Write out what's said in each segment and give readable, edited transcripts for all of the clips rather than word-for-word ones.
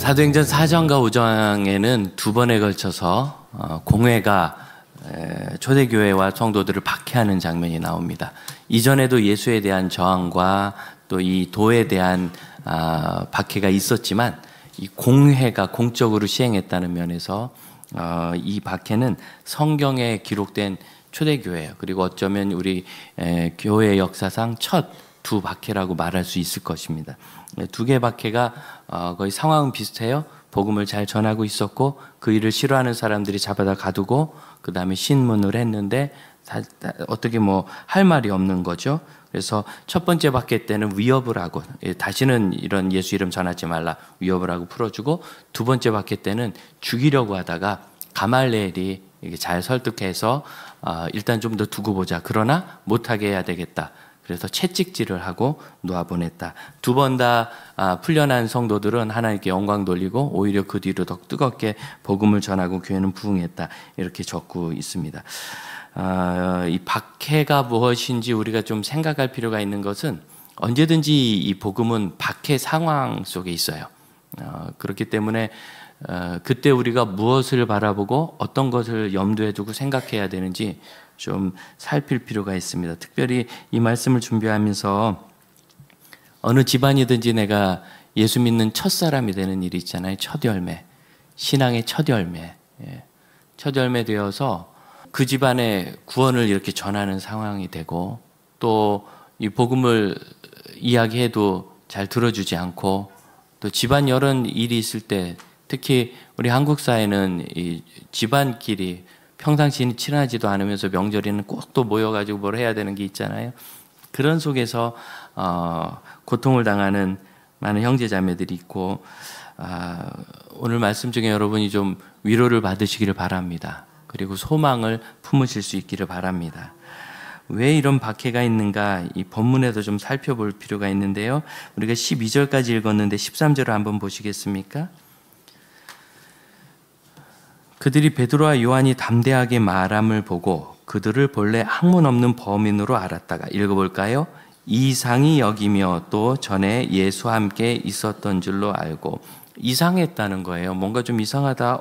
사도행전 4장과 5장에는 두 번에 걸쳐서 공회가 초대교회와 성도들을 박해하는 장면이 나옵니다. 이전에도 예수에 대한 저항과 또 이 도에 대한 박해가 있었지만 이 공회가 공적으로 시행했다는 면에서 이 박해는 성경에 기록된 초대교회예요. 그리고 어쩌면 우리 교회 역사상 첫 두 박해라고 말할 수 있을 것입니다. 두 개의 박해가 거의 상황은 비슷해요. 복음을 잘 전하고 있었고 그 일을 싫어하는 사람들이 잡아다 가두고 그 다음에 신문을 했는데 어떻게 할 말이 없는 거죠. 그래서 첫 번째 박해 때는 위협을 하고 다시는 이런 예수 이름 전하지 말라 위협을 하고 풀어주고, 두 번째 박해 때는 죽이려고 하다가 가말리엘이 잘 설득해서 일단 좀 더 두고 보자. 그러나 못하게 해야 되겠다. 그래서 채찍질을 하고 놓아보냈다. 두 번 다 풀려난 성도들은 하나님께 영광 돌리고 오히려 그 뒤로 더 뜨겁게 복음을 전하고 교회는 부흥했다. 이렇게 적고 있습니다. 이 박해가 무엇인지 우리가 좀 생각할 필요가 있는 것은 언제든지 이 복음은 박해 상황 속에 있어요. 그렇기 때문에 그때 우리가 무엇을 바라보고 어떤 것을 염두에 두고 생각해야 되는지 좀 살필 필요가 있습니다. 특별히 이 말씀을 준비하면서 어느 집안이든지 내가 예수 믿는 첫사람이 되는 일이 있잖아요. 첫 열매, 신앙의 첫 열매. 첫 열매 되어서 그 집안의 구원을 이렇게 전하는 상황이 되고, 또 이 복음을 이야기해도 잘 들어주지 않고, 또 집안 여러 일이 있을 때, 특히 우리 한국 사회는 이 집안끼리 평상시는 친하지도 않으면서 명절에는 꼭 또 모여가지고 뭘 해야 되는 게 있잖아요. 그런 속에서 고통을 당하는 많은 형제자매들이 있고, 오늘 말씀 중에 여러분이 좀 위로를 받으시기를 바랍니다. 그리고 소망을 품으실 수 있기를 바랍니다. 왜 이런 박해가 있는가 이 본문에도 좀 살펴볼 필요가 있는데요. 우리가 12절까지 읽었는데 13절을 한번 보시겠습니까? 그들이 베드로와 요한이 담대하게 말함을 보고 그들을 본래 학문 없는 범인으로 알았다가, 읽어볼까요? 이상히 여기며 또 전에 예수와 함께 있었던 줄로 알고. 이상했다는 거예요. 뭔가 좀 이상하다.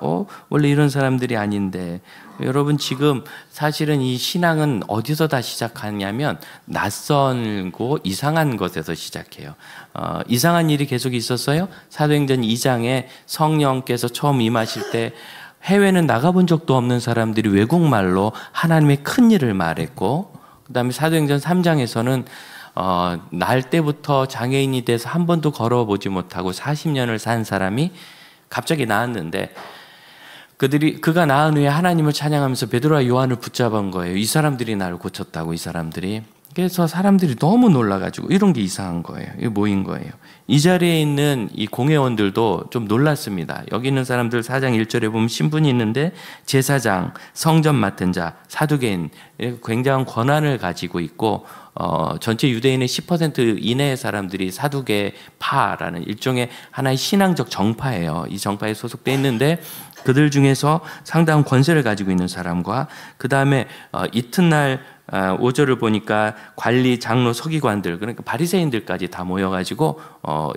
원래 이런 사람들이 아닌데. 여러분, 지금 사실은 이 신앙은 어디서 다 시작하냐면 낯설고 이상한 것에서 시작해요. 이상한 일이 계속 있었어요. 사도행전 2장에 성령께서 처음 임하실 때 해외는 나가본 적도 없는 사람들이 외국말로 하나님의 큰 일을 말했고, 그 다음에 사도행전 3장에서는 날 때부터 장애인이 돼서 한 번도 걸어보지 못하고 40년을 산 사람이 갑자기 나았는데, 그가 나은 후에 하나님을 찬양하면서 베드로와 요한을 붙잡은 거예요. 이 사람들이 나를 고쳤다고, 이 사람들이. 그래서 사람들이 너무 놀라가지고 이런 게 이상한 거예요. 이게 뭐인 거예요. 이 자리에 있는 이 공회원들도 좀 놀랐습니다. 여기 있는 사람들 4장 1절에 보면 신분이 있는데 제사장, 성전 맡은 자, 사두개인, 굉장한 권한을 가지고 있고, 전체 유대인의 10% 이내의 사람들이 사두개파라는 일종의 하나의 신앙적 정파예요. 이 정파에 소속되어 있는데 그들 중에서 상당한 권세를 가지고 있는 사람과, 그 다음에 이튿날 5절을 보니까 관리, 장로, 서기관들, 그러니까 바리새인들까지 다 모여가지고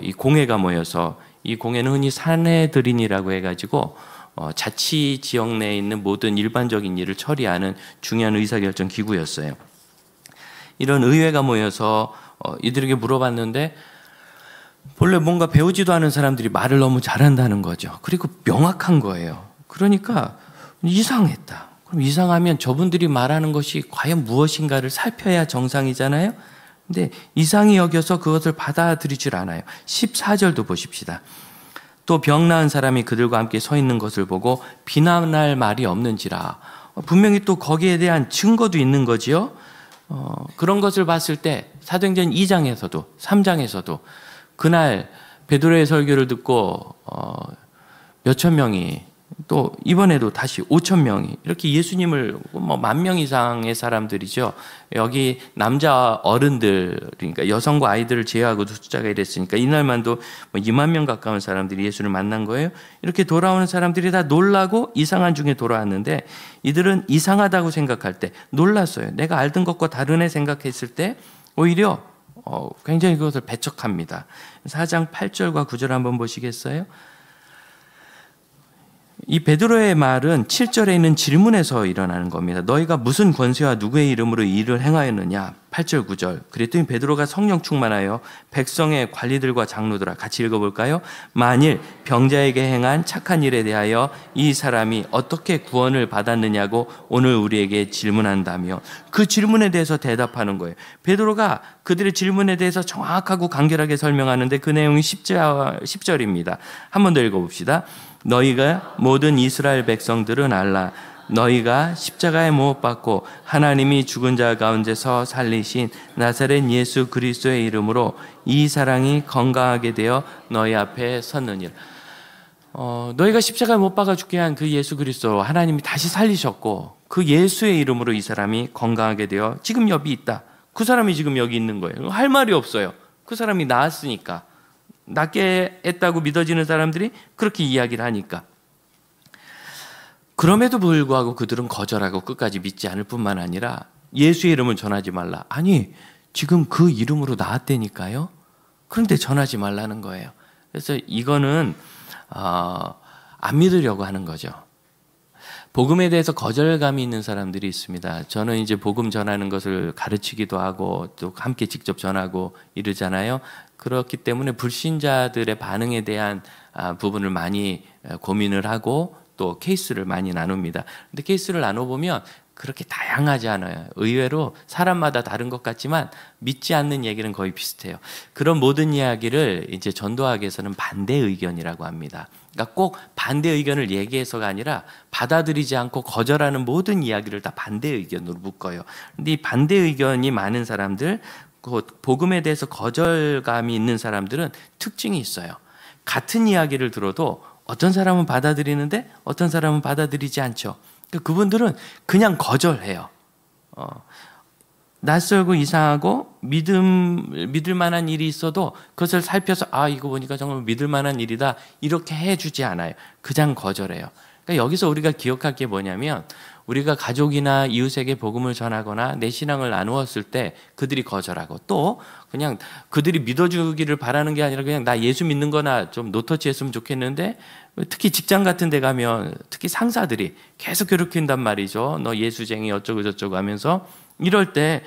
이 공회가 모여서, 이 공회는 흔히 산헤드린이라고 해가지고 자치 지역 내에 있는 모든 일반적인 일을 처리하는 중요한 의사결정 기구였어요. 이런 의회가 모여서 이들에게 물어봤는데 본래 뭔가 배우지도 않은 사람들이 말을 너무 잘한다는 거죠. 그리고 명확한 거예요. 그러니까 이상했다. 그럼 이상하면 저분들이 말하는 것이 과연 무엇인가를 살펴야 정상이잖아요. 근데 이상히 여겨서 그것을 받아들이질 않아요. 14절도 보십시다. 또 병 나은 사람이 그들과 함께 서 있는 것을 보고 비난할 말이 없는지라. 분명히 또 거기에 대한 증거도 있는 거지요. 그런 것을 봤을 때 사도행전 2장에서도 3장에서도 그날 베드로의 설교를 듣고 몇천 명이, 또 이번에도 다시 5천 명이 이렇게 예수님을 10,000명 이상의 사람들이죠. 여기 남자 어른들, 그러니까 여성과 아이들을 제외하고도 숫자가 이랬으니까 이날만도 20,000명 가까운 사람들이 예수를 만난 거예요. 이렇게 돌아오는 사람들이 다 놀라고 이상한 중에 돌아왔는데, 이들은 이상하다고 생각할 때 놀랐어요. 내가 알던 것과 다르네 생각했을 때 오히려 굉장히 그것을 배척합니다. 4장 8절과 9절 한번 보시겠어요? 이 베드로의 말은 7절에 있는 질문에서 일어나는 겁니다. 너희가 무슨 권세와 누구의 이름으로 이 일을 행하였느냐? 8절 9절. 그랬더니 베드로가 성령 충만하여 백성의 관리들과 장로들아, 같이 읽어볼까요? 만일 병자에게 행한 착한 일에 대하여 이 사람이 어떻게 구원을 받았느냐고 오늘 우리에게 질문한다며, 그 질문에 대해서 대답하는 거예요. 베드로가 그들의 질문에 대해서 정확하고 간결하게 설명하는데 그 내용이 10절입니다. 한 번 더 읽어봅시다. 너희가 모든 이스라엘 백성들은 알라. 너희가 십자가에 못 박고 하나님이 죽은 자 가운데서 살리신 나사렛 예수 그리스도의 이름으로 이 사람이 건강하게 되어 너희 앞에 섰느니라. 너희가 십자가에 못 박아 죽게 한 그 예수 그리스도 하나님이 다시 살리셨고, 그 예수의 이름으로 이 사람이 건강하게 되어 지금 여기 있다. 그 사람이 지금 여기 있는 거예요. 할 말이 없어요. 그 사람이 나았으니까. 낫게 했다고 믿어지는 사람들이 그렇게 이야기를 하니까. 그럼에도 불구하고 그들은 거절하고 끝까지 믿지 않을 뿐만 아니라 예수의 이름을 전하지 말라. 아니, 지금 그 이름으로 나았다니까요. 그런데 전하지 말라는 거예요. 그래서 이거는 안 믿으려고 하는 거죠. 복음에 대해서 거절감이 있는 사람들이 있습니다. 저는 이제 복음 전하는 것을 가르치기도 하고 또 함께 직접 전하고 이러잖아요. 그렇기 때문에 불신자들의 반응에 대한 부분을 많이 고민을 하고 또 케이스를 많이 나눕니다. 근데 케이스를 나눠보면 그렇게 다양하지 않아요. 의외로 사람마다 다른 것 같지만 믿지 않는 얘기는 거의 비슷해요. 그런 모든 이야기를 이제 전도학에서는 반대 의견이라고 합니다. 그러니까 꼭 반대 의견을 얘기해서가 아니라 받아들이지 않고 거절하는 모든 이야기를 다 반대 의견으로 묶어요. 근데 이 반대 의견이 많은 사람들, 복음에 대해서 거절감이 있는 사람들은 특징이 있어요. 같은 이야기를 들어도 어떤 사람은 받아들이는데 어떤 사람은 받아들이지 않죠. 그분들은 그냥 거절해요. 낯설고 이상하고 믿을 만한 일이 있어도 그것을 살펴서 이거 보니까 정말 믿을 만한 일이다 이렇게 해주지 않아요. 그냥 거절해요. 그러니까 여기서 우리가 기억할 게 뭐냐면, 우리가 가족이나 이웃에게 복음을 전하거나 내 신앙을 나누었을 때 그들이 거절하고, 또 그냥 그들이 믿어주기를 바라는 게 아니라 그냥 나 예수 믿는 거나 좀 노터치 했으면 좋겠는데, 특히 직장 같은 데 가면 특히 상사들이 계속 괴롭힌단 말이죠. 너 예수쟁이 어쩌고 저쩌고 하면서. 이럴 때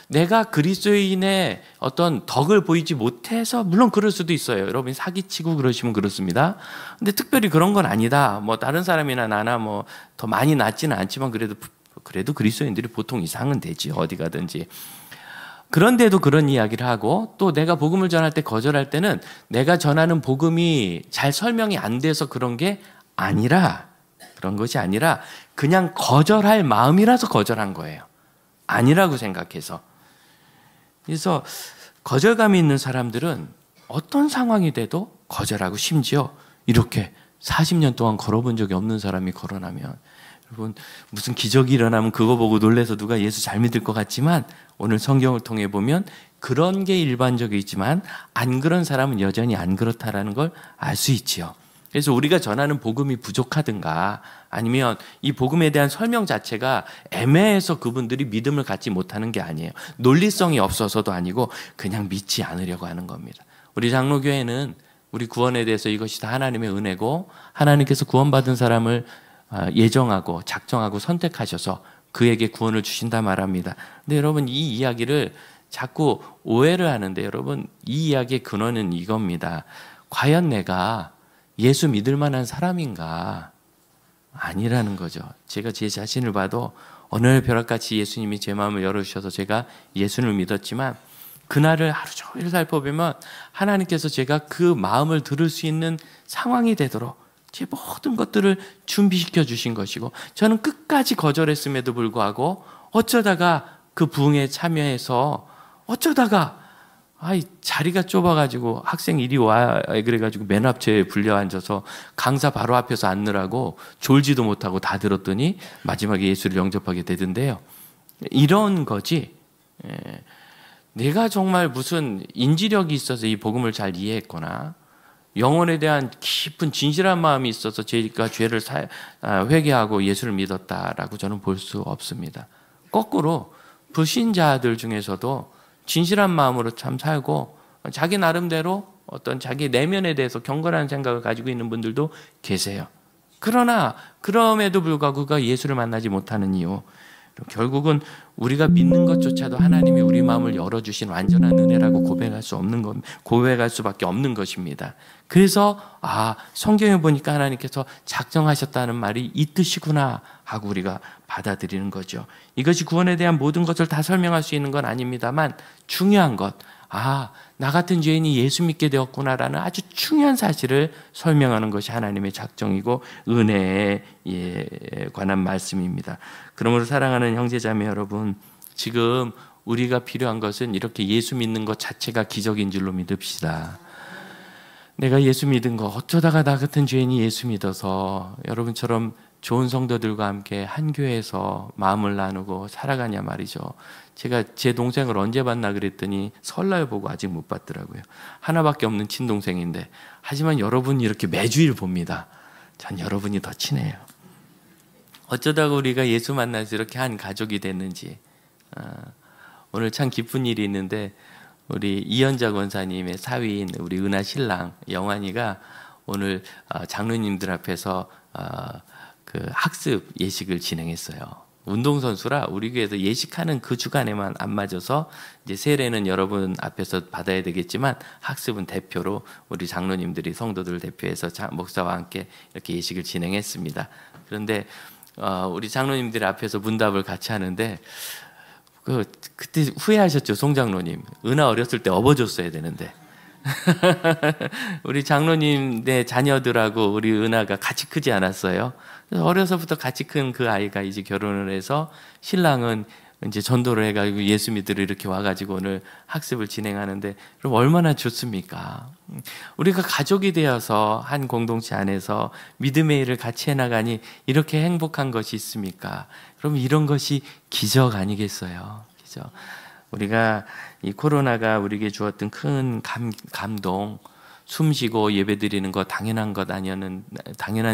내가 그리스도인의 어떤 덕을 보이지 못해서, 물론 그럴 수도 있어요. 여러분이 사기치고 그러시면 그렇습니다. 근데 특별히 그런 건 아니다. 뭐 다른 사람이나 나나 뭐 더 많이 낫지는 않지만 그래도 그리스도인들이 보통 이상은 되지, 어디 가든지. 그런데도 그런 이야기를 하고, 또 내가 복음을 전할 때 거절할 때는 내가 전하는 복음이 잘 설명이 안 돼서 그런 것이 아니라 그냥 거절할 마음이라서 거절한 거예요. 아니라고 생각해서. 그래서 거절감이 있는 사람들은 어떤 상황이 돼도 거절하고, 심지어 이렇게 40년 동안 걸어본 적이 없는 사람이 걸어나면, 여러분 무슨 기적이 일어나면 그거 보고 놀라서 누가 예수 잘 믿을 것 같지만, 오늘 성경을 통해 보면 그런 게 일반적이지만 안 그런 사람은 여전히 안 그렇다라는 걸 알 수 있지요. 그래서 우리가 전하는 복음이 부족하든가, 아니면 이 복음에 대한 설명 자체가 애매해서 그분들이 믿음을 갖지 못하는 게 아니에요. 논리성이 없어서도 아니고 그냥 믿지 않으려고 하는 겁니다. 우리 장로교회는 우리 구원에 대해서 이것이 다 하나님의 은혜고, 하나님께서 구원받은 사람을 예정하고 작정하고 선택하셔서 그에게 구원을 주신다 말합니다. 근데 여러분, 이 이야기를 자꾸 오해를 하는데, 여러분 이 이야기의 근원은 이겁니다. 과연 내가 예수 믿을 만한 사람인가? 아니라는 거죠. 제가 제 자신을 봐도 어느 날 벼락같이 예수님이 제 마음을 열어주셔서 제가 예수를 믿었지만, 그날을 하루 종일 살펴보면 하나님께서 제가 그 마음을 들을 수 있는 상황이 되도록 제 모든 것들을 준비시켜 주신 것이고, 저는 끝까지 거절했음에도 불구하고 어쩌다가 그 부흥에 참여해서, 어쩌다가 자리가 좁아가지고 학생 이리 와 그래가지고 맨 앞에 불려 앉아서 강사 바로 앞에서 앉느라고 졸지도 못하고 다 들었더니 마지막에 예수를 영접하게 되던데요. 이런 거지. 내가 정말 무슨 인지력이 있어서 이 복음을 잘 이해했거나, 영혼에 대한 깊은 진실한 마음이 있어서 제가 죄를 회개하고 예수를 믿었다라고 저는 볼 수 없습니다. 거꾸로 불신자들 중에서도 진실한 마음으로 참 살고, 자기 나름대로 어떤 자기 내면에 대해서 경건한 생각을 가지고 있는 분들도 계세요. 그러나 그럼에도 불구하고 그가 예수를 만나지 못하는 이유, 결국은 우리가 믿는 것조차도 하나님이 우리 마음을 열어주신 완전한 은혜라고 고백할 수밖에 없는 것입니다. 그래서 성경에 보니까 하나님께서 작정하셨다는 말이 이 뜻이구나 하고 우리가 받아들이는 거죠. 이것이 구원에 대한 모든 것을 다 설명할 수 있는 건 아닙니다만 중요한 것, 나 같은 죄인이 예수 믿게 되었구나라는 아주 중요한 사실을 설명하는 것이 하나님의 작정이고 은혜에 관한 말씀입니다. 그러므로 사랑하는 형제자매 여러분, 지금 우리가 필요한 것은 이렇게 예수 믿는 것 자체가 기적인 줄로 믿읍시다. 내가 예수 믿은 거, 어쩌다가 나 같은 죄인이 예수 믿어서 여러분처럼 좋은 성도들과 함께 한 교회에서 마음을 나누고 살아가냐 말이죠. 제가 제 동생을 언제 봤나 그랬더니 설날 보고 아직 못 봤더라고요. 하나밖에 없는 친동생인데, 하지만 여러분이 이렇게 매주일 봅니다. 전 여러분이 더 친해요. 어쩌다가 우리가 예수 만나서 이렇게 한 가족이 됐는지. 오늘 참 기쁜 일이 있는데, 우리 이현자 권사님의 사위인 우리 은하 신랑 영환이가 오늘 장로님들 앞에서 그 학습 예식을 진행했어요. 운동선수라 우리 교회에서 예식하는 그 주간에만 안 맞아서 이제 세례는 여러분 앞에서 받아야 되겠지만 학습은 대표로 우리 장로님들이 성도들 대표해서 목사와 함께 이렇게 예식을 진행했습니다. 그런데 우리 장로님들 앞에서 문답을 같이 하는데 그때 후회하셨죠, 송 장로님. 은하 어렸을 때 업어줬어야 되는데. 우리 장로님의 자녀들하고 우리 은하가 같이 크지 않았어요. 그래서 어려서부터 같이 큰 그 아이가 이제 결혼을 해서 신랑은 이제 전도를 해가지고 예수 믿으러 이렇게 와가지고 오늘 학습을 진행하는데, 그럼 얼마나 좋습니까? 우리가 가족이 되어서 한 공동체 안에서 믿음의 일을 같이 해나가니 이렇게 행복한 것이 있습니까? 그럼 이런 것이 기적 아니겠어요? 기적. 우리가 이 코로나가 우리에게 주었던 큰 감동, 숨 쉬고 예배 드리는 거 당연한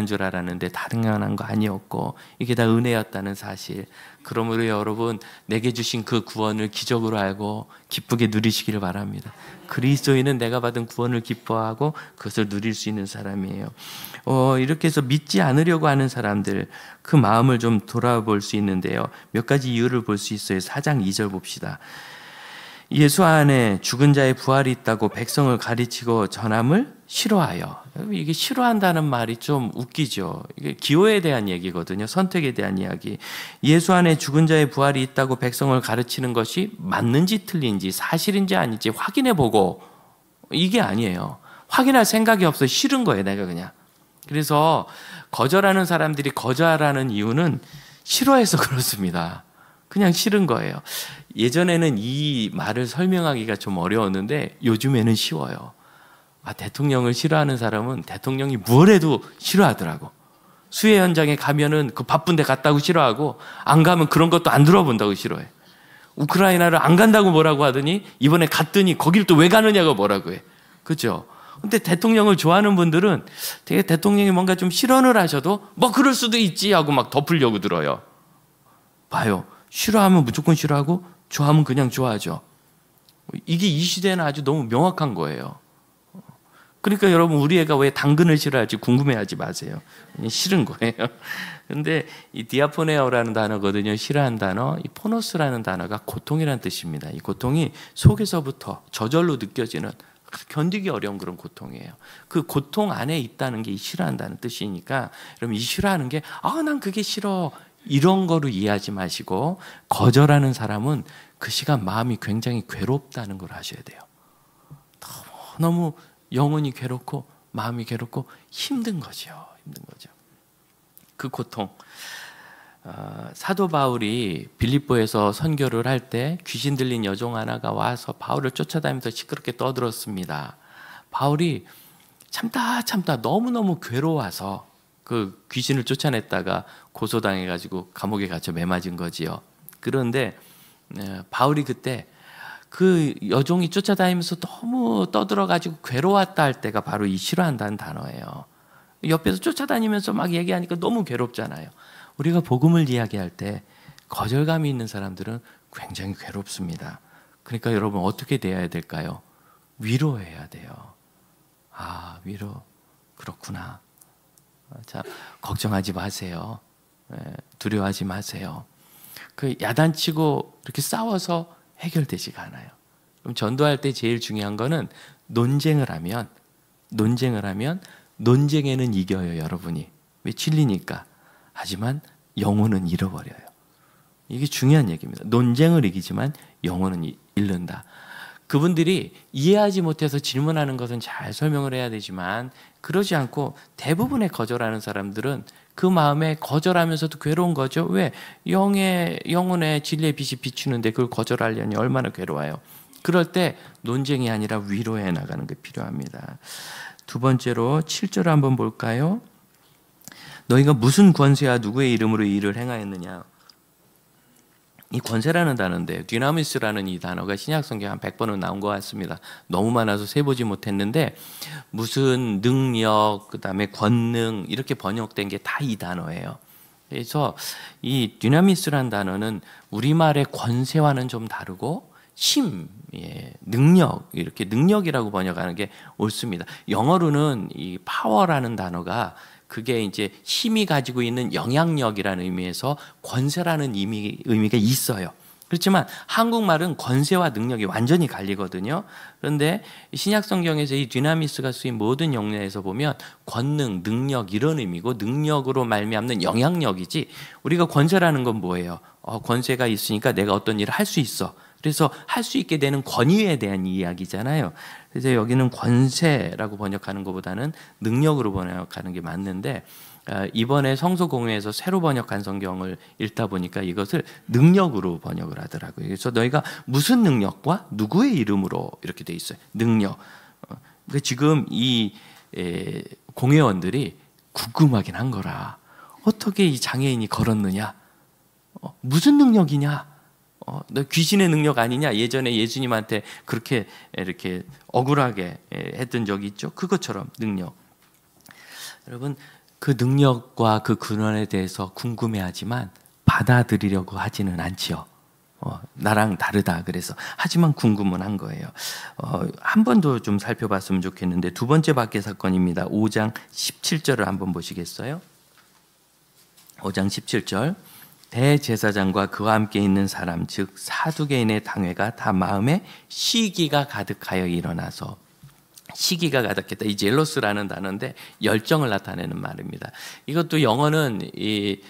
줄 알았는데 당연한 거 아니었고, 이게 다 은혜였다는 사실. 그러므로 여러분, 내게 주신 그 구원을 기적으로 알고 기쁘게 누리시기를 바랍니다. 그리스도인은 내가 받은 구원을 기뻐하고 그것을 누릴 수 있는 사람이에요. 이렇게 해서 믿지 않으려고 하는 사람들, 그 마음을 좀 돌아볼 수 있는데요. 몇 가지 이유를 볼 수 있어요. 4장 2절 봅시다. 예수 안에 죽은 자의 부활이 있다고 백성을 가르치고 전함을 싫어하여. 이게 싫어한다는 말이 좀 웃기죠. 이게 기호에 대한 얘기거든요. 선택에 대한 이야기. 예수 안에 죽은 자의 부활이 있다고 백성을 가르치는 것이 맞는지 틀린지, 사실인지 아닌지 확인해보고, 이게 아니에요. 확인할 생각이 없어. 싫은 거예요, 내가 그냥. 그래서 거절하는 사람들이 거절하는 이유는 싫어해서 그렇습니다. 그냥 싫은 거예요. 예전에는 이 말을 설명하기가 좀 어려웠는데 요즘에는 쉬워요. 대통령을 싫어하는 사람은 대통령이 뭘 해도 싫어하더라고. 수해 현장에 가면은 그 바쁜 데 갔다고 싫어하고, 안 가면 그런 것도 안 들어본다고 싫어해. 우크라이나를 안 간다고 뭐라고 하더니 이번에 갔더니 거길 또 왜 가느냐고 뭐라고 해. 그죠? 근데 대통령을 좋아하는 분들은 되게 대통령이 뭔가 좀 실언을 하셔도 뭐 그럴 수도 있지 하고 막 덮으려고 들어요. 봐요. 싫어하면 무조건 싫어하고 좋아하면 그냥 좋아하죠. 이게 이 시대는 아주 너무 명확한 거예요. 그러니까 여러분, 우리 애가 왜 당근을 싫어할지 궁금해하지 마세요. 싫은 거예요. 근데 이 디아포네어라는 단어거든요. 싫어하는 단어. 이 포노스라는 단어가 고통이라는 뜻입니다. 이 고통이 속에서부터 저절로 느껴지는 견디기 어려운 그런 고통이에요. 그 고통 안에 있다는 게 이 싫어한다는 뜻이니까, 여러분 이 싫어하는 게 난 그게 싫어 이런 거로 이해하지 마시고, 거절하는 사람은 그 시간 마음이 굉장히 괴롭다는 걸 아셔야 돼요. 너무 영혼이 괴롭고 마음이 괴롭고 힘든 거죠. 힘든 거죠. 그 고통. 사도 바울이 빌립보에서 선교를 할 때 귀신 들린 여종 하나가 와서 바울을 쫓아다니면서 시끄럽게 떠들었습니다. 바울이 참다 너무너무 괴로워서 그 귀신을 쫓아냈다가 고소당해가지고 감옥에 갇혀 매맞은 거지요. 그런데 바울이 그때 그 여종이 쫓아다니면서 너무 떠들어가지고 괴로웠다 할 때가 바로 이 싫어한다는 단어예요. 옆에서 쫓아다니면서 막 얘기하니까 너무 괴롭잖아요. 우리가 복음을 이야기할 때 거절감이 있는 사람들은 굉장히 괴롭습니다. 그러니까 여러분 어떻게 돼야 될까요? 위로해야 돼요. 위로. 그렇구나. 자, 걱정하지 마세요. 두려워하지 마세요. 그 야단치고 이렇게 싸워서 해결되지가 않아요. 그럼 전도할 때 제일 중요한 거는 논쟁을 하면 논쟁에는 이겨요, 여러분이. 왜? 진리니까. 하지만 영혼은 잃어버려요. 이게 중요한 얘기입니다. 논쟁을 이기지만 영혼은 잃는다. 그분들이 이해하지 못해서 질문하는 것은 잘 설명을 해야 되지만 그러지 않고 대부분의 거절하는 사람들은 그 마음에 거절하면서도 괴로운 거죠. 왜? 영혼의 진리의 빛이 비추는데 그걸 거절하려니 얼마나 괴로워요. 그럴 때 논쟁이 아니라 위로해 나가는 게 필요합니다. 두 번째로 7절 한번 볼까요? 너희가 무슨 권세와 누구의 이름으로 이 일을 행하였느냐. 이 권세라는 단어인데 dynamis라는 이 단어가 신약성경 한 100번은 나온 것 같습니다. 너무 많아서 세보지 못했는데 무슨 능력, 그 다음에 권능 이렇게 번역된 게 다 이 단어예요. 그래서 이 dynamis라는 단어는 우리말의 권세와는 좀 다르고 힘, 능력, 이렇게 능력이라고 번역하는 게 옳습니다. 영어로는 이 power라는 단어가 그게 이제 힘이 가지고 있는 영향력이라는 의미에서 권세라는 의미가 있어요. 그렇지만 한국말은 권세와 능력이 완전히 갈리거든요. 그런데 신약 성경에서 이 dynamis가 쓰인 모든 영역에서 보면 권능, 능력 이런 의미고 능력으로 말미암는 영향력이지 우리가 권세라는 건 뭐예요? 권세가 있으니까 내가 어떤 일을 할 수 있어. 그래서 할 수 있게 되는 권위에 대한 이야기잖아요. 그래서 여기는 권세라고 번역하는 것보다는 능력으로 번역하는 게 맞는데 이번에 성서공회에서 새로 번역한 성경을 읽다 보니까 이것을 능력으로 번역을 하더라고요. 그래서 너희가 무슨 능력과 누구의 이름으로 이렇게 돼 있어요. 능력. 그러니까 지금 이 공회원들이 궁금하긴 한 거라. 어떻게 이 장애인이 걸었느냐? 무슨 능력이냐? 너 귀신의 능력 아니냐? 예전에 예수님한테 그렇게 이렇게 억울하게 했던 적이 있죠. 그것처럼 능력. 여러분 그 능력과 그 근원에 대해서 궁금해하지만 받아들이려고 하지는 않지요. 나랑 다르다 그래서 하지만 궁금은 한 거예요. 한 번 더 좀 살펴봤으면 좋겠는데 두 번째 박해 사건입니다. 5장 17절을 한번 보시겠어요? 5장 17절 대제사장과 그와 함께 있는 사람 즉 사두개인의 당회가 다 마음에 시기가 가득하여 일어나서 시기가 가득했다. 이 젤로스라는 단어인데 열정을 나타내는 말입니다. 이것도 영어는 이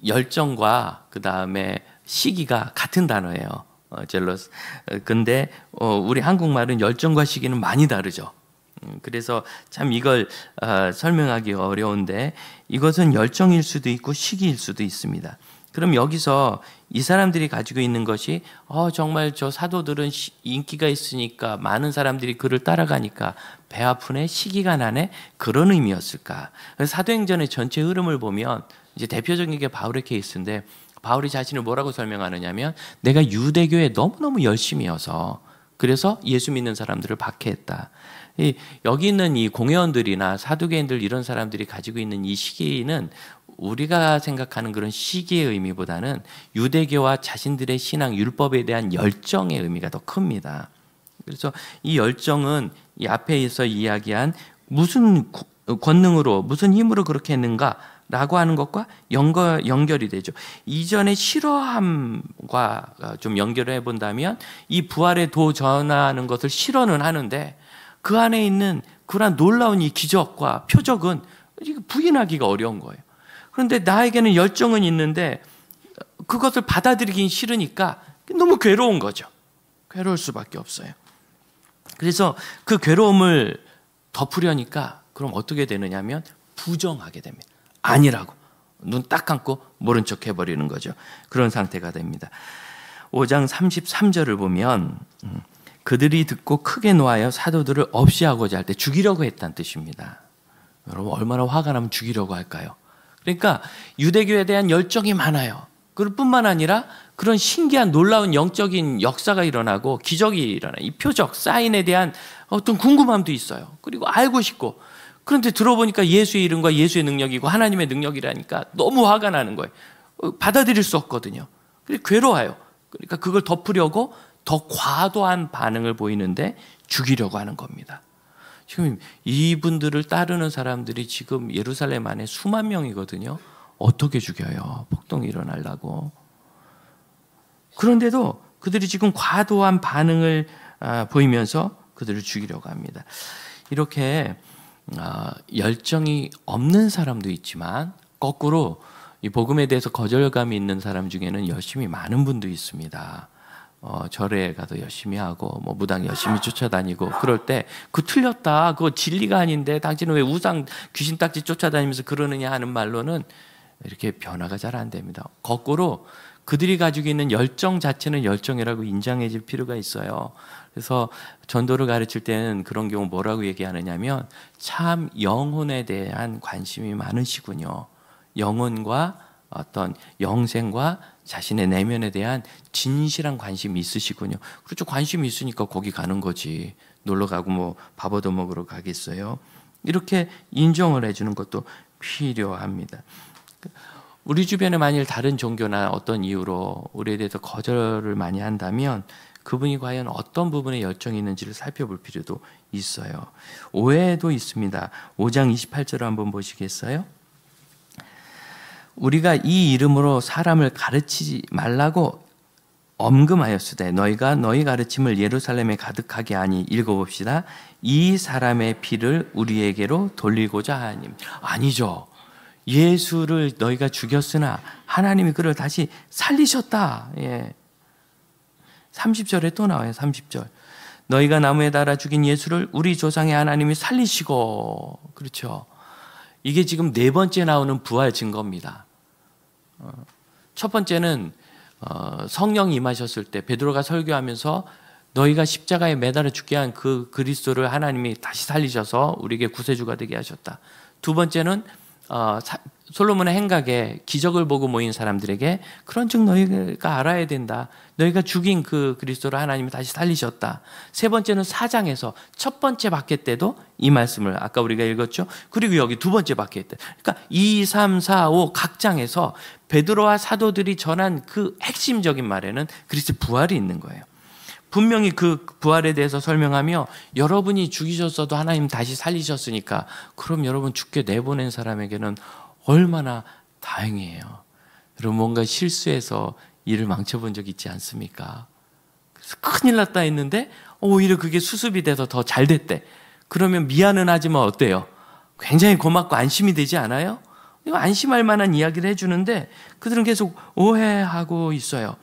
열정과 그 다음에 시기가 같은 단어예요. 젤로스. 근데 우리 한국말은 열정과 시기는 많이 다르죠. 그래서 참 이걸 설명하기 어려운데 이것은 열정일 수도 있고 시기일 수도 있습니다. 그럼 여기서 이 사람들이 가지고 있는 것이 정말 저 사도들은 인기가 있으니까 많은 사람들이 그를 따라가니까 배 아프네 시기가 나네 그런 의미였을까? 사도행전의 전체 흐름을 보면 이제 대표적인 게 바울의 케이스인데 바울이 자신을 뭐라고 설명하느냐면 내가 유대교에 너무너무 열심이어서 그래서 예수 믿는 사람들을 박해했다. 여기 있는 이 공회원들이나 사두개인들 이런 사람들이 가지고 있는 이 시기는 우리가 생각하는 그런 시기의 의미보다는 유대교와 자신들의 신앙 율법에 대한 열정의 의미가 더 큽니다. 그래서 이 열정은 이 앞에서 이야기한 무슨 권능으로 무슨 힘으로 그렇게 했는가 라고 하는 것과 연결이 되죠. 이전의 실화함과 좀 연결을 해본다면 이 부활의 도 전하는 것을 실현은 하는데 그 안에 있는 그러한 놀라운 이 기적과 표적은 부인하기가 어려운 거예요. 그런데 나에게는 열정은 있는데 그것을 받아들이긴 싫으니까 너무 괴로운 거죠. 괴로울 수밖에 없어요. 그래서 그 괴로움을 덮으려니까 그럼 어떻게 되느냐 하면 부정하게 됩니다. 아니라고 눈 딱 감고 모른 척 해버리는 거죠. 그런 상태가 됩니다. 5장 33절을 보면 그들이 듣고 크게 노하여 사도들을 없이 하고자 할 때 죽이려고 했다는 뜻입니다. 여러분 얼마나 화가 나면 죽이려고 할까요? 그러니까 유대교에 대한 열정이 많아요. 그뿐만 아니라 그런 신기한 놀라운 영적인 역사가 일어나고 기적이 일어나 이 표적 사인에 대한 어떤 궁금함도 있어요. 그리고 알고 싶고 그런데 들어보니까 예수의 이름과 예수의 능력이고 하나님의 능력이라니까 너무 화가 나는 거예요. 받아들일 수 없거든요. 그래서 괴로워요. 그러니까 그걸 덮으려고 더 과도한 반응을 보이는데 죽이려고 하는 겁니다. 지금 이분들을 따르는 사람들이 지금 예루살렘 안에 수만 명이거든요. 어떻게 죽여요? 폭동이 일어나려고. 그런데도 그들이 지금 과도한 반응을 보이면서 그들을 죽이려고 합니다. 이렇게 열정이 없는 사람도 있지만 거꾸로 이 복음에 대해서 거절감이 있는 사람 중에는 열심히 많은 분도 있습니다. 절에 가도 열심히 하고 뭐 무당 열심히 쫓아다니고 그럴 때 그 틀렸다, 그거 진리가 아닌데 당신은 왜 우상 귀신 딱지 쫓아다니면서 그러느냐 하는 말로는 이렇게 변화가 잘 안 됩니다. 거꾸로 그들이 가지고 있는 열정 자체는 열정이라고 인정해 줄 필요가 있어요. 그래서 전도를 가르칠 때는 그런 경우 뭐라고 얘기하느냐면 참 영혼에 대한 관심이 많으시군요. 영혼과 어떤 영생과 자신의 내면에 대한 진실한 관심이 있으시군요. 그렇죠. 관심이 있으니까 거기 가는 거지. 놀러 가고 뭐 밥 얻어 먹으러 가겠어요. 이렇게 인정을 해주는 것도 필요합니다. 우리 주변에 만일 다른 종교나 어떤 이유로 우리에 대해서 거절을 많이 한다면 그분이 과연 어떤 부분에 열정이 있는지를 살펴볼 필요도 있어요. 오해도 있습니다. 5장 28절을 한번 보시겠어요? 우리가 이 이름으로 사람을 가르치지 말라고 엄금하였으되 너희가 너희 가르침을 예루살렘에 가득하게 하니, 읽어봅시다. 이 사람의 피를 우리에게로 돌리고자 하니. 아니죠. 예수를 너희가 죽였으나 하나님이 그를 다시 살리셨다. 30절에 또 나와요. 30절. 너희가 나무에 달아 죽인 예수를 우리 조상의 하나님이 살리시고. 그렇죠. 이게 지금 네 번째 나오는 부활 증거입니다. 첫 번째는 성령이 임하셨을 때 베드로가 설교하면서 너희가 십자가에 매달아 죽게 한 그 그리스도를 하나님이 다시 살리셔서 우리에게 구세주가 되게 하셨다. 두 번째는 솔로몬의 행각에 기적을 보고 모인 사람들에게 그런즉 너희가 알아야 된다. 너희가 죽인 그 그리스도를 하나님이 다시 살리셨다. 세 번째는 4장에서 첫 번째 박해 때도 이 말씀을 아까 우리가 읽었죠. 그리고 여기 두 번째 박해 때. 그러니까 2, 3, 4, 5 각 장에서 베드로와 사도들이 전한 그 핵심적인 말에는 그리스도의 부활이 있는 거예요. 분명히 그 부활에 대해서 설명하며 여러분이 죽이셨어도 하나님 다시 살리셨으니까 그럼 여러분 죽게 내보낸 사람에게는 얼마나 다행이에요. 여러분 뭔가 실수해서 일을 망쳐본 적 있지 않습니까? 그래서 큰일 났다 했는데 오히려 그게 수습이 돼서 더 잘 됐대. 그러면 미안은 하지만 어때요? 굉장히 고맙고 안심이 되지 않아요? 이거 안심할 만한 이야기를 해주는데 그들은 계속 오해하고 있어요.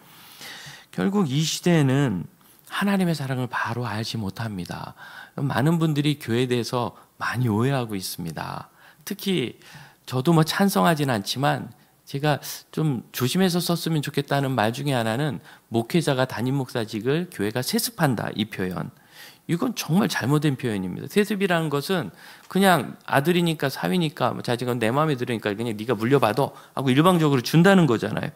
결국 이 시대에는 하나님의 사랑을 바로 알지 못합니다. 많은 분들이 교회에 대해서 많이 오해하고 있습니다. 특히 저도 뭐 찬성하지는 않지만 제가 좀 조심해서 썼으면 좋겠다는 말 중에 하나는 목회자가 담임 목사직을 교회가 세습한다, 이 표현. 이건 정말 잘못된 표현입니다. 세습이라는 것은 그냥 아들이니까 사위니까 자식은 내 마음에 들으니까 그냥 네가 물려받아 하고 일방적으로 준다는 거잖아요.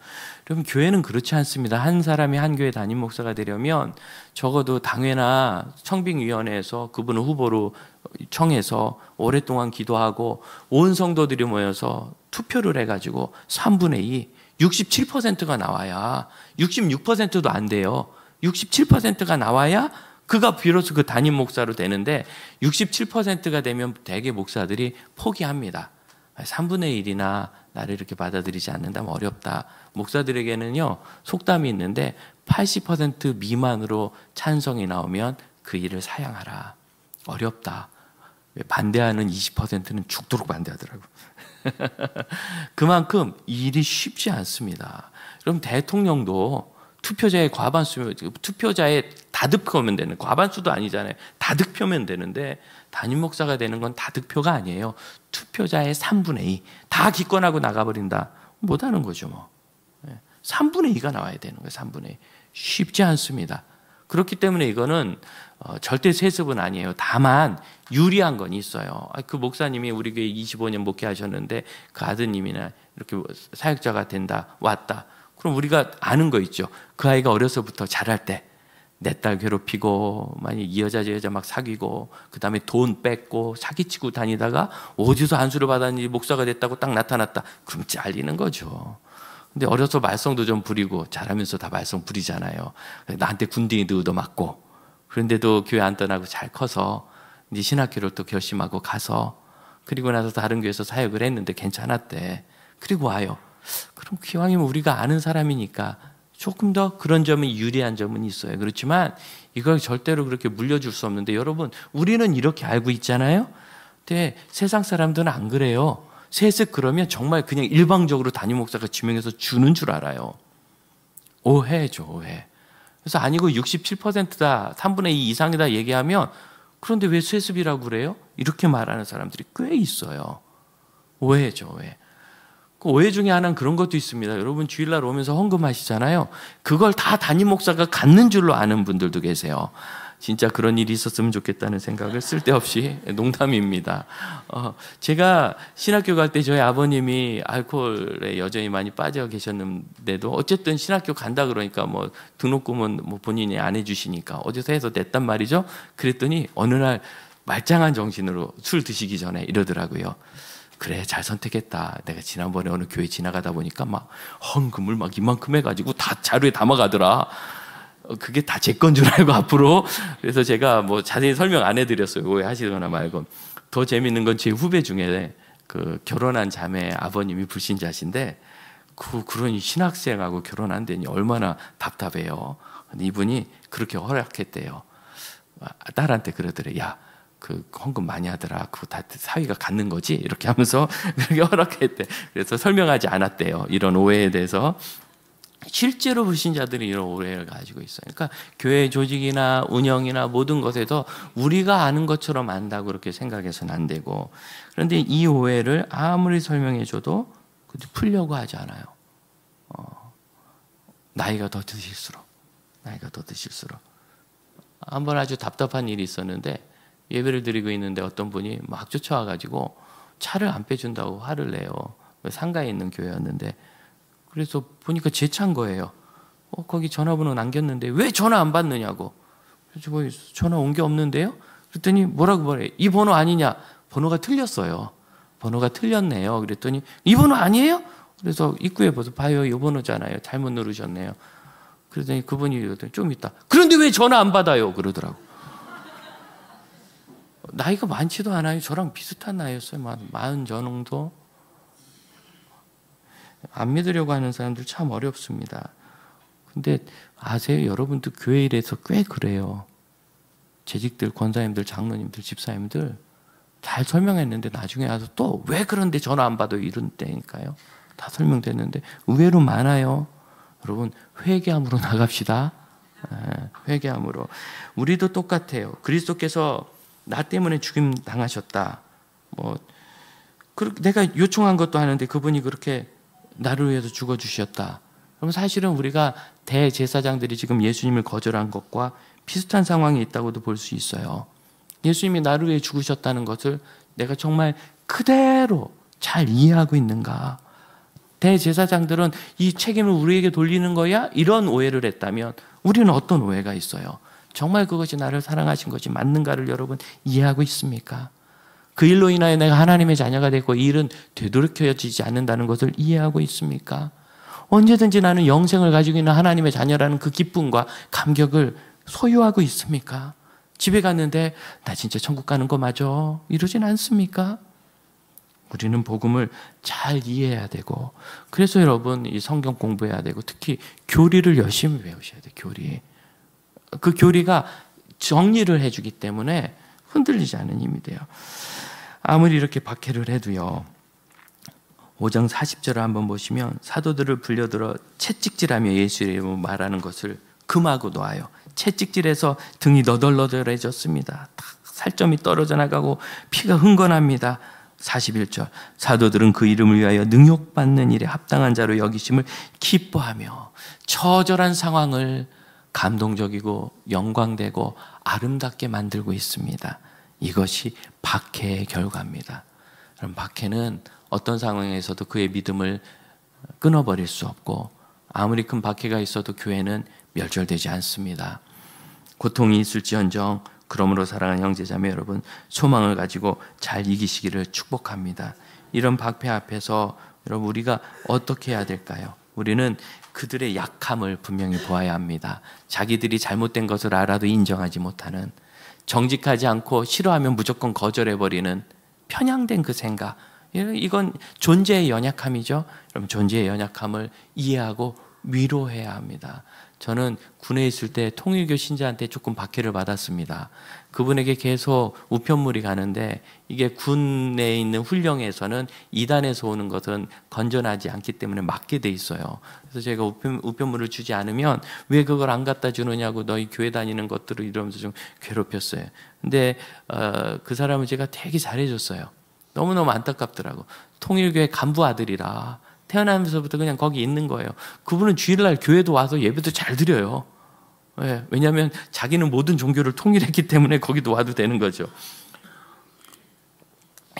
여러분 교회는 그렇지 않습니다. 한 사람이 한 교회 담임 목사가 되려면 적어도 당회나 청빙위원회에서 그분을 후보로 청해서 오랫동안 기도하고 온 성도들이 모여서 투표를 해가지고 3분의 2, 67%가 나와야 66%도 안 돼요. 67%가 나와야 그가 비로소 그 담임 목사로 되는데 67%가 되면 대개 목사들이 포기합니다. 3분의 1이나 나를 이렇게 받아들이지 않는다면 어렵다. 목사들에게는요 속담이 있는데 80% 미만으로 찬성이 나오면 그 일을 사양하라. 어렵다. 반대하는 20%는 죽도록 반대하더라고요. 그만큼 이 일이 쉽지 않습니다. 그럼 대통령도 투표자의 과반수, 투표자의 다득표면 되는, 과반수도 아니잖아요. 다득표면 되는데 담임 목사가 되는 건 다득표가 아니에요. 투표자의 3분의 2. 다 기권하고 나가버린다. 못하는 거죠 뭐. 3분의 2가 나와야 되는 거예요. 3분의 2. 쉽지 않습니다. 그렇기 때문에 이거는 절대 세습은 아니에요. 다만 유리한 건 있어요. 그 목사님이 우리 교회 25년 목회하셨는데 그 아드님이나 이렇게 사역자가 된다, 왔다. 그럼 우리가 아는 거 있죠. 그 아이가 어려서부터 자랄 때 내 딸 괴롭히고 만약 이 여자 저 여자 막 사귀고 그 다음에 돈 뺏고 사기치고 다니다가 어디서 안수를 받았는지 목사가 됐다고 딱 나타났다. 그럼 잘리는 거죠. 근데 어려서 말썽도 좀 부리고 자라면서 다 말썽 부리잖아요. 나한테 군딩이도 얻어맞고 그런데도 교회 안 떠나고 잘 커서 이제 신학교를 또 결심하고 가서, 그리고 나서 다른 교회에서 사역을 했는데 괜찮았대. 그리고 와요. 그럼 기왕이면 우리가 아는 사람이니까 조금 더 그런 점이 유리한 점은 있어요. 그렇지만 이걸 절대로 그렇게 물려줄 수 없는데, 여러분 우리는 이렇게 알고 있잖아요. 근데 세상 사람들은 안 그래요. 셋을 그러면 정말 그냥 일방적으로 담임 목사가 지명해서 주는 줄 알아요. 오해죠, 오해. 그래서 아니고 67%다, 3분의 2 이상이다 얘기하면, 그런데 왜 쇠습이라고 그래요? 이렇게 말하는 사람들이 꽤 있어요. 오해죠, 오해. 그 오해 중에 하나는 그런 것도 있습니다. 여러분 주일날 오면서 헌금하시잖아요. 그걸 다 담임 목사가 갖는 줄로 아는 분들도 계세요. 진짜 그런 일이 있었으면 좋겠다는 생각을 쓸데없이, 농담입니다. 제가 신학교 갈 때 저희 아버님이 알코올에 여전히 많이 빠져 계셨는데도 어쨌든 신학교 간다 그러니까 뭐 등록금은 뭐 본인이 안 해주시니까 어디서 해서 냈단 말이죠. 그랬더니 어느 날 말짱한 정신으로 술 드시기 전에 이러더라고요. 그래, 잘 선택했다. 내가 지난번에 어느 교회 지나가다 보니까 막 헌금을 막 이만큼 해가지고 다 자료에 담아가더라. 그게 다 제 건 줄 알고 앞으로. 그래서 제가 뭐 자세히 설명 안 해드렸어요. 오해하시거나 말고. 더 재밌는 건 제 후배 중에 그 결혼한 자매 아버님이 불신자신데, 그런 신학생하고 결혼한다니 얼마나 답답해요. 근데 이분이 그렇게 허락했대요. 딸한테 그러더래. 야, 그 헌금 많이 하더라. 그거 다 사위가 갖는 거지? 이렇게 하면서 그렇게 허락했대. 그래서 설명하지 않았대요. 이런 오해에 대해서. 실제로 불신자들이 이런 오해를 가지고 있어요. 그러니까 교회 조직이나 운영이나 모든 것에서 우리가 아는 것처럼 안다고 그렇게 생각해서는 안 되고, 그런데 이 오해를 아무리 설명해줘도 풀려고 하지 않아요. 나이가 더 드실수록 한번 아주 답답한 일이 있었는데, 예배를 드리고 있는데 어떤 분이 막 쫓아와가지고 차를 안 빼준다고 화를 내요. 상가에 있는 교회였는데, 그래서 보니까 제 차인 거예요. 거기 전화번호 남겼는데 왜 전화 안 받느냐고. 그래서 뭐 전화 온 게 없는데요? 그랬더니 뭐라고 말해? 이 번호 아니냐? 번호가 틀렸어요. 번호가 틀렸네요. 그랬더니 이 번호 아니에요? 그래서 입구에 봐요. 이 번호잖아요. 잘못 누르셨네요. 그랬더니 그분이 좀 있다. 그런데 왜 전화 안 받아요? 그러더라고. 나이가 많지도 않아요. 저랑 비슷한 나이였어요. 40 정도. 안 믿으려고 하는 사람들 참 어렵습니다. 근데 아세요? 여러분도 교회 일에서 꽤 그래요. 재직들, 권사님들, 장로님들, 집사님들 잘 설명했는데 나중에 와서 또 왜 그런데 전화 안 받아요? 이런 때니까요. 다 설명됐는데 의외로 많아요. 여러분 회개함으로 나갑시다. 회개함으로. 우리도 똑같아요. 그리스도께서 나 때문에 죽임 당하셨다. 내가 요청한 것도 하는데 그분이 그렇게 나를 위해서 죽어주셨다. 그럼 사실은 우리가 대제사장들이 지금 예수님을 거절한 것과 비슷한 상황이 있다고도 볼 수 있어요. 예수님이 나를 위해 죽으셨다는 것을 내가 정말 그대로 잘 이해하고 있는가? 대제사장들은 이 책임을 우리에게 돌리는 거야? 이런 오해를 했다면 우리는 어떤 오해가 있어요? 정말 그것이 나를 사랑하신 것이 맞는가를 여러분 이해하고 있습니까? 그 일로 인하여 내가 하나님의 자녀가 되고 이 일은 되돌이켜지지 않는다는 것을 이해하고 있습니까? 언제든지 나는 영생을 가지고 있는 하나님의 자녀라는 그 기쁨과 감격을 소유하고 있습니까? 집에 갔는데 나 진짜 천국 가는 거 맞아? 이러진 않습니까? 우리는 복음을 잘 이해해야 되고, 그래서 여러분 이 성경 공부해야 되고, 특히 교리를 열심히 배우셔야 돼요. 교리. 그 교리가 정리를 해주기 때문에 흔들리지 않는 힘이 돼요. 아무리 이렇게 박해를 해도요. 5장 40절을 한번 보시면 사도들을 불려들어 채찍질하며 예수의 이름으로 말하는 것을 금하고 놓아요. 채찍질해서 등이 너덜너덜해졌습니다. 살점이 떨어져 나가고 피가 흥건합니다. 41절 사도들은 그 이름을 위하여 능욕받는 일에 합당한 자로 여기심을 기뻐하며 처절한 상황을 감동적이고 영광되고 아름답게 만들고 있습니다. 이것이 박해의 결과입니다. 그럼 박해는 어떤 상황에서도 그의 믿음을 끊어버릴 수 없고, 아무리 큰 박해가 있어도 교회는 멸절되지 않습니다. 고통이 있을지언정 그러므로 사랑하는 형제자매 여러분, 소망을 가지고 잘 이기시기를 축복합니다. 이런 박해 앞에서 여러분 우리가 어떻게 해야 될까요? 우리는 그들의 약함을 분명히 보아야 합니다. 자기들이 잘못된 것을 알아도 인정하지 못하는, 정직하지 않고 싫어하면 무조건 거절해버리는 편향된 그 생각, 이건 존재의 연약함이죠. 여러분, 존재의 연약함을 이해하고 위로해야 합니다. 저는 군에 있을 때 통일교 신자한테 조금 박해를 받았습니다. 그분에게 계속 우편물이 가는데 이게 군에 있는 훈령에서는 이단에서 오는 것은 건전하지 않기 때문에 막게 돼 있어요. 그래서 제가 우편물을 주지 않으면 왜 그걸 안 갖다 주느냐고 너희 교회 다니는 것들을 이러면서 좀 괴롭혔어요. 근데 그 사람을 제가 되게 잘해줬어요. 너무너무 안타깝더라고. 통일교회 간부 아들이라 태어나면서부터 그냥 거기 있는 거예요. 그분은 주일날 교회도 와서 예배도 잘 드려요. 왜? 왜냐하면 자기는 모든 종교를 통일했기 때문에 거기도 와도 되는 거죠.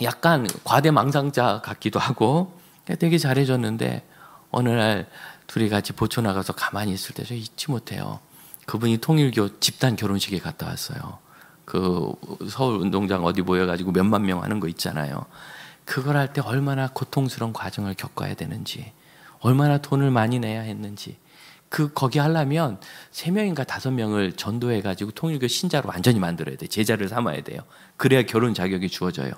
약간 과대망상자 같기도 하고 되게 잘해줬는데 어느 날 둘이 같이 보초 나가서 가만히 있을 때 저 잊지 못해요. 그분이 통일교 집단 결혼식에 갔다 왔어요. 그 서울 운동장 어디 모여가지고 몇만 명 하는 거 있잖아요. 그걸 할 때 얼마나 고통스러운 과정을 겪어야 되는지, 얼마나 돈을 많이 내야 했는지, 거기 하려면 3명인가 5명을 전도해가지고 통일교 신자로 완전히 만들어야 돼. 제자를 삼아야 돼요. 그래야 결혼 자격이 주어져요.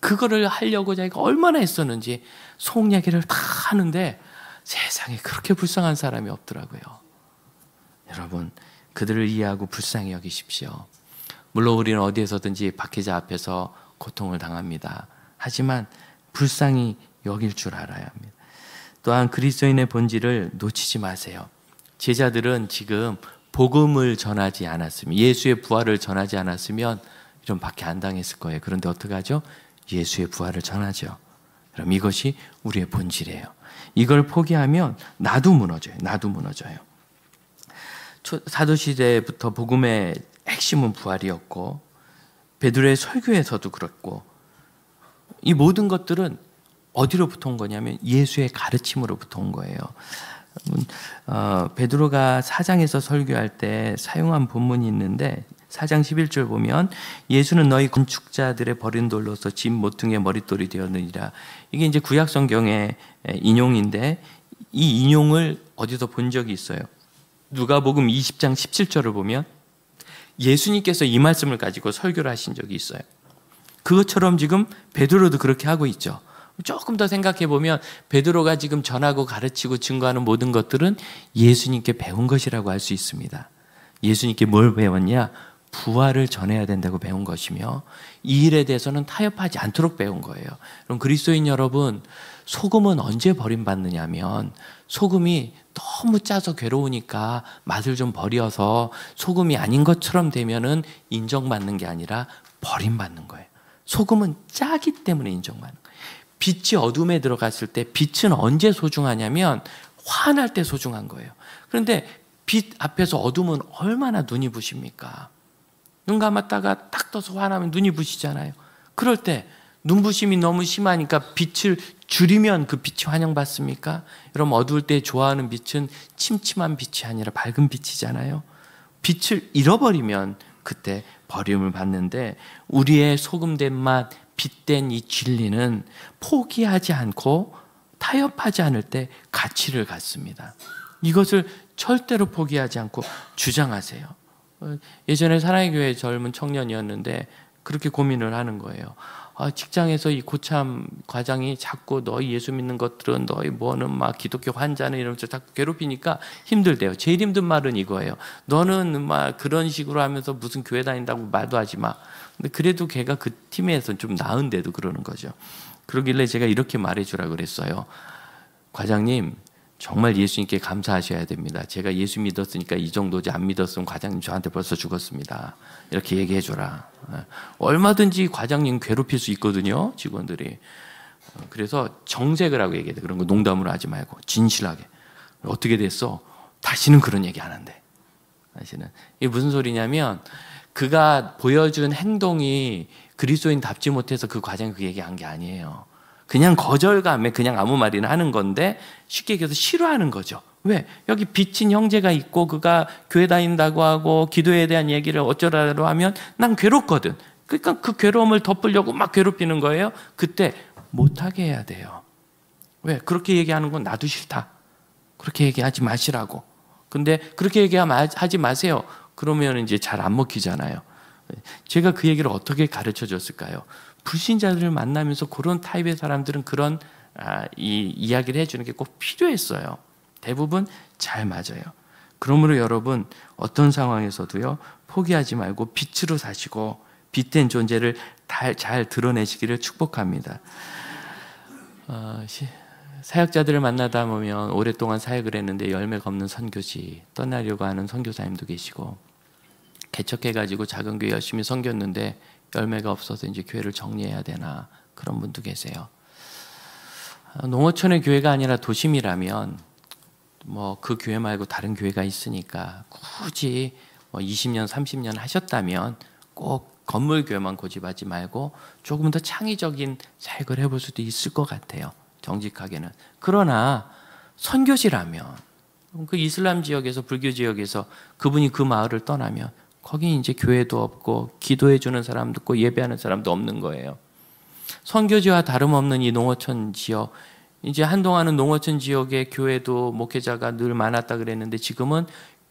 그거를 하려고 자기가 얼마나 했었는지 속 얘기를 다 하는데 세상에 그렇게 불쌍한 사람이 없더라고요. 여러분, 그들을 이해하고 불쌍히 여기십시오. 물론 우리는 어디에서든지 박해자 앞에서 고통을 당합니다. 하지만 불쌍히 여길 줄 알아야 합니다. 또한 그리스도인의 본질을 놓치지 마세요. 제자들은 지금 복음을 전하지 않았으면, 예수의 부활을 전하지 않았으면 이런 박해 안 당했을 거예요. 그런데 어떡하죠? 예수의 부활을 전하죠. 그럼 이것이 우리의 본질이에요. 이걸 포기하면 나도 무너져요. 나도 무너져요. 사도시대부터 복음의 핵심은 부활이었고 베드로의 설교에서도 그렇고 이 모든 것들은 어디로부터 온 거냐면 예수의 가르침으로부터 온 거예요. 베드로가 4장에서 설교할 때 사용한 본문이 있는데 4장 11절 보면 예수는 너희 건축자들의 버린 돌로서 집 모퉁이의 머릿돌이 되었느니라. 이게 이제 구약 성경의 인용인데 이 인용을 어디서 본 적이 있어요. 누가복음 20장 17절을 보면 예수님께서 이 말씀을 가지고 설교를 하신 적이 있어요. 그것처럼 지금 베드로도 그렇게 하고 있죠. 조금 더 생각해 보면 베드로가 지금 전하고 가르치고 증거하는 모든 것들은 예수님께 배운 것이라고 할 수 있습니다. 예수님께 뭘 배웠냐? 부활을 전해야 된다고 배운 것이며 이 일에 대해서는 타협하지 않도록 배운 거예요. 그럼 그리스도인 여러분, 소금은 언제 버림받느냐면 소금이 너무 짜서 괴로우니까 맛을 좀 버려서 소금이 아닌 것처럼 되면은 인정받는 게 아니라 버림받는 거예요. 소금은 짜기 때문에 인정받는 거예요. 빛이 어둠에 들어갔을 때 빛은 언제 소중하냐면 화날 때 소중한 거예요. 그런데 빛 앞에서 어둠은 얼마나 눈이 부십니까? 눈 감았다가 딱 떠서 화나면 눈이 부시잖아요. 그럴 때 눈부심이 너무 심하니까 빛을 줄이면 그 빛이 환영받습니까? 여러분, 어두울 때 좋아하는 빛은 침침한 빛이 아니라 밝은 빛이잖아요. 빛을 잃어버리면 그때 버림을 받는데 우리의 소금된 맛, 빛된 이 진리는 포기하지 않고 타협하지 않을 때 가치를 갖습니다. 이것을 절대로 포기하지 않고 주장하세요. 예전에 사랑의 교회 젊은 청년이었는데 그렇게 고민을 하는 거예요. 직장에서 이 고참 과장이 자꾸 너희 예수 믿는 것들은 너희 뭐는 막 기독교 환자는 이러면서 자꾸 괴롭히니까 힘들대요. 제일 힘든 말은 이거예요. 너는 막 그런 식으로 하면서 무슨 교회 다닌다고 말도 하지 마. 근데 그래도 걔가 그 팀에서 좀 나은데도 그러는 거죠. 그러길래 제가 이렇게 말해주라고 그랬어요. 과장님, 정말 예수님께 감사하셔야 됩니다. 제가 예수 믿었으니까 이 정도지, 안 믿었으면 과장님 저한테 벌써 죽었습니다. 이렇게 얘기해줘라. 얼마든지 과장님 괴롭힐 수 있거든요, 직원들이. 그래서 정색을 하고 얘기해야 돼. 그런 거 농담으로 하지 말고 진실하게. 어떻게 됐어? 다시는 그런 얘기 안 한대. 다시는. 이게 무슨 소리냐면 그가 보여준 행동이 그리스도인답지 못해서 그 과장이 그 얘기한 게 아니에요. 그냥 거절감에 그냥 아무 말이나 하는 건데 쉽게 얘기해서 싫어하는 거죠. 왜? 여기 빚진 형제가 있고 그가 교회 다닌다고 하고 기도에 대한 얘기를 어쩌라고 하면 난 괴롭거든. 그러니까 그 괴로움을 덮으려고 막 괴롭히는 거예요. 그때 못하게 해야 돼요. 왜? 그렇게 얘기하는 건 나도 싫다. 그렇게 얘기하지 마시라고. 근데 그렇게 얘기하지 마세요. 그러면 이제 잘 안 먹히잖아요. 제가 그 얘기를 어떻게 가르쳐 줬을까요? 불신자들을 만나면서 그런 타입의 사람들은 그런 이 이야기를 해주는 게 꼭 필요했어요. 대부분 잘 맞아요. 그러므로 여러분 어떤 상황에서도요 포기하지 말고 빛으로 사시고 빛된 존재를 잘 드러내시기를 축복합니다. 사역자들을 만나다 보면 오랫동안 사역을 했는데 열매가 없는 선교지 떠나려고 하는 선교사님도 계시고, 개척해가지고 작은 교회 열심히 섬겼는데 열매가 없어서 이제 교회를 정리해야 되나, 그런 분도 계세요. 농어촌의 교회가 아니라 도심이라면 뭐 그 교회 말고 다른 교회가 있으니까 굳이 뭐 20년 30년 하셨다면 꼭 건물 교회만 고집하지 말고 조금 더 창의적인 사역을 해볼 수도 있을 것 같아요, 정직하게는. 그러나 선교지라면, 그 이슬람 지역에서, 불교 지역에서 그분이 그 마을을 떠나면 거기 이제 교회도 없고 기도해 주는 사람도 없고 예배하는 사람도 없는 거예요. 선교지와 다름없는 이 농어촌 지역, 이제 한동안은 농어촌 지역의 교회도 목회자가 늘 많았다 그랬는데 지금은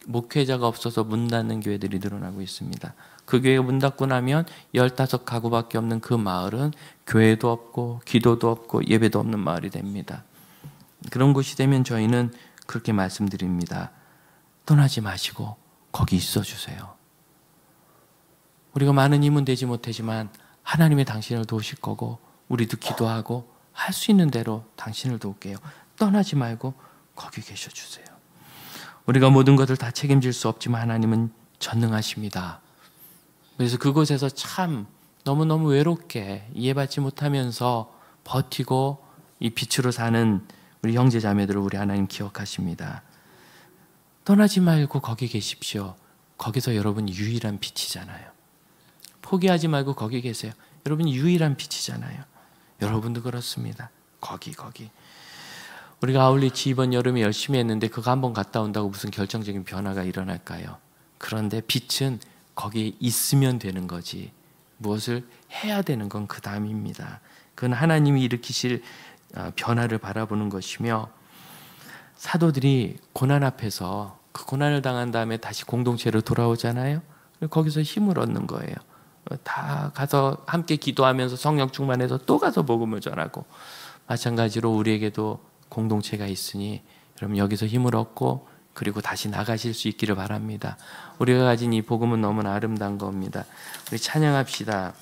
목회자가 없어서 문 닫는 교회들이 늘어나고 있습니다. 그 교회가 문 닫고 나면 15가구밖에 없는 그 마을은 교회도 없고 기도도 없고 예배도 없는 마을이 됩니다. 그런 곳이 되면 저희는 그렇게 말씀드립니다. 떠나지 마시고 거기 있어 주세요. 우리가 많은 힘은 되지 못하지만 하나님이 당신을 도우실 거고, 우리도 기도하고 할 수 있는 대로 당신을 도울게요. 떠나지 말고 거기 계셔 주세요. 우리가 모든 것을 다 책임질 수 없지만 하나님은 전능하십니다. 그래서 그곳에서 참 너무너무 외롭게 이해받지 못하면서 버티고 이 빛으로 사는 우리 형제 자매들을 우리 하나님 기억하십니다. 떠나지 말고 거기 계십시오. 거기서 여러분 유일한 빛이잖아요. 포기하지 말고 거기 계세요. 여러분 유일한 빛이잖아요. 여러분도 그렇습니다. 거기. 우리가 아울리치 이번 여름에 열심히 했는데 그거 한번 갔다 온다고 무슨 결정적인 변화가 일어날까요? 그런데 빛은 거기에 있으면 되는 거지, 무엇을 해야 되는 건 그 다음입니다. 그건 하나님이 일으키실 변화를 바라보는 것이며, 사도들이 고난 앞에서 그 고난을 당한 다음에 다시 공동체로 돌아오잖아요. 거기서 힘을 얻는 거예요. 다 가서 함께 기도하면서 성령 충만해서 또 가서 복음을 전하고, 마찬가지로 우리에게도 공동체가 있으니 여러분 여기서 힘을 얻고 그리고 다시 나가실 수 있기를 바랍니다. 우리가 가진 이 복음은 너무나 아름다운 겁니다. 우리 찬양합시다.